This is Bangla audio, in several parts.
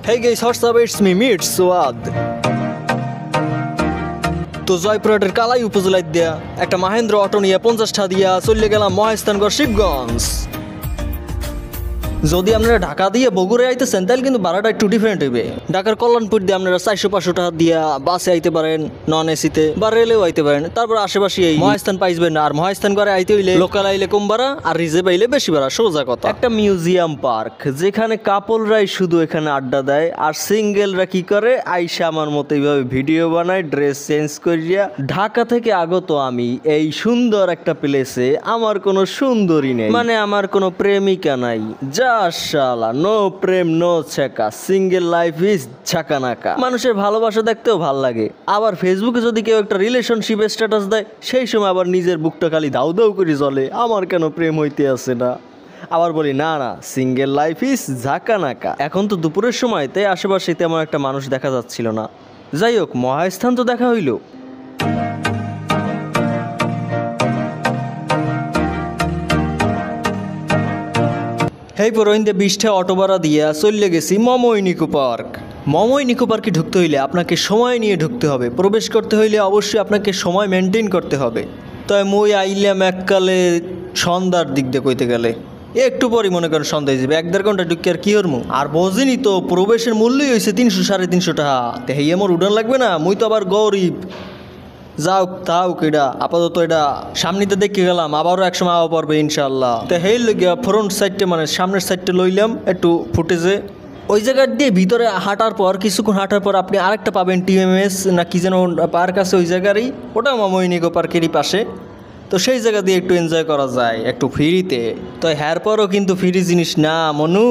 Hey guys, what's up? It's me, Meet Swad. তো জয়পুরহাটের কালাই উপজেলায় দিয়া একটা মাহেন্দ্র অটো নিয়ে 50 টা দিয়া চলে গেলাম মহেস্থানগড় শিবগঞ্জ। যদি আপনারা ঢাকা দিয়ে বগুড়ায় আইতেছেন তাহলে কিন্তু ভাড়াটা একটু ডিফারেন্ট হইবে। ঢাকার কল্যাণপুর দিয়ে আপনারা 400-500 টাকা দিয়া বাসে আইতে পারেন, নন এসিতে বা রেলেও আইতে পারেন। তারপর আশেপাশে এই মহেস্থান পাইবেন না। আর মহেস্থান করে আইতে হইলে লোকাল আইলে কম ভাড়া আর রিজেভ আইলে বেশি ভাড়া, সোজা কথা। একটা মিউজিয়াম পার্ক যেখানে কাপলরাই শুধু এখানে আড্ডা দেয় আর সিঙ্গেলরা কি করে আইসা আমার মতো এইভাবে ভিডিও বানায় ড্রেস চেঞ্জ করিয়া। ঢাকা থেকে আগত আমি এই সুন্দর একটা প্লেসে আমার কোনো সুন্দরী নেই, মানে আমার কোনো প্রেমিকা নাই। শালা নো প্রেম নো ছেকা, সিঙ্গেল লাইফ ইজ ঝাঁকানাকা। মানুষের ভালোবাসা দেখতেও ভাল লাগে, আবার ফেসবুকে যদি কেউ একটা রিলেশনশিপ স্ট্যাটাস দেয় সেই সময় আবার নিজের বুকটা খালি দাউ দাউ করে জ্বলে, আমার কেন প্রেম হইতে আসে না। আবার বলি না না, সিঙ্গেল লাইফ ইজ ঝাঁকানাকা। এখন তো দুপুরের সময়, তাই আশেপাশে তেমন একটা মানুষ দেখা যাচ্ছিল না। যাই হোক, মহাস্থান তো দেখা হইল। এই পরইন্দে 20 টা অটো ভাড়া দিয়া চলে গেছি মমই নিকো পার্ক। মমই নিকো পার্কে ঢুকতে হইলে আপনাকে সময় নিয়ে ঢুকতে হবে, প্রবেশ করতে হইলে অবশ্যই আপনাকে সময় মেনটেন করতে হবে। তাই মই আইলাম এককালে সন্ধ্যার দিক দিয়ে কইতে গেলে একটু পরই মনে করেন সন্ধ্যা যাবে, 1-1.5 ঘন্টা ঢুকি আর কি হরমু। আর বোঝেনি তো প্রবেশের মূল্যই হয়েছে 300-350 টাকা। তে হেই আমার উড়ান লাগবে না, মুই তো আবার গরিব। যাও তাও এটা আপাতত এটা সামনেতে দেখে গেলাম, আবারও একসময় আওয়া পড়বে ইনশাল্লাহ। তো হেই লইয়া ফ্রন্ট সাইডটা মানে সামনের সাইডটা লইলাম একটু ফুটেজে। ওই জায়গা দিয়ে ভিতরে হাঁটার পর কিছুক্ষণ হাঁটার পর আপনি আরেকটা পাবেন টিএমএস না কি যেন পার্ক আছে ওই জায়গারই, ওটা মমই নিকো পার্কেরই পাশে। তো সেই জায়গা দিয়ে একটু এনজয় করা যায় একটু ফ্রিতে। তো হ্যার পরও কিন্তু ফ্রি জিনিস না মনু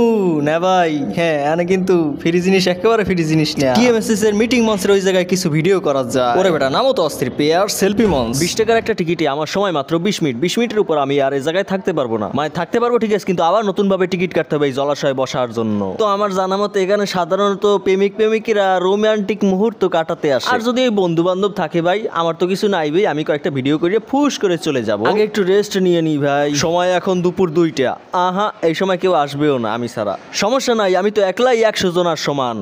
না ভাই, হ্যাঁ এনে কিন্তু ফ্রি জিনিস একেবারে ফ্রি জিনিস না। টিএমএসএস এর মিটিং মঞ্চের ওই জায়গায় কিছু ভিডিও করা যায়। ওরে বেটা নামও তো অস্থির, পেয়ার সেলফি মঞ্চ। 20 টাকার একটা টিকিটে আমার সময় মাত্র 20 মিনিট। 20 মিনিটের উপর আমি আর এই জায়গায় থাকতে পারবো না। মানে থাকতে পারবো ঠিক আছে, কিন্তু আবার নতুন ভাবে টিকিট কাটতে হবে এই জলাশয়ে বসার জন্য। তো আমার জানা মতে এখানে সাধারণত প্রেমিকেরা রোমান্টিক মুহূর্ত কাটাতে আসে। আর যদি এই বন্ধু বান্ধব থাকে ভাই, আমার তো কিছু নাই ভাই, আমি কয়েকটা ভিডিও করে ফুস করে চলে যাবো। আগে একটু রেস্ট নিয়ে নি ভাই, সময় এখন দুপুর 2টা। আহা, এই সময় কেউ আসবেও না আমি ছাড়া। সমস্যা নাই, আমি তো একলাই 100 জনের সমান।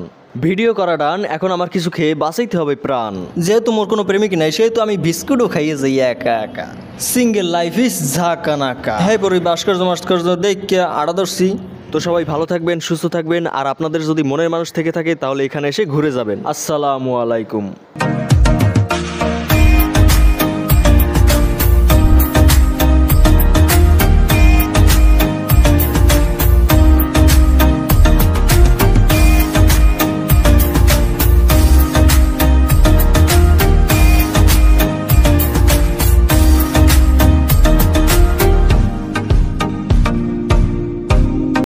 ভিডিও করা ডান, এখন আমার কিছু খেয়ে বাঁচাইতে হবে প্রাণ। যেহেতু মোর কোনো প্রেমিক নাই সেহেতু আমি বিস্কুটও খাইয়ে যাই একা একা। সিঙ্গেল লাইফ ইজ ঝাঁকানাকা। হ্যাঁ পরে ভাস্কর্য দেখে আড়া ধরছি। তো সবাই ভালো থাকবেন, সুস্থ থাকবেন, আর আপনাদের যদি মনের মানুষ থেকে থাকে তাহলে এখানে এসে ঘুরে যাবেন। আসসালামু আলাইকুম।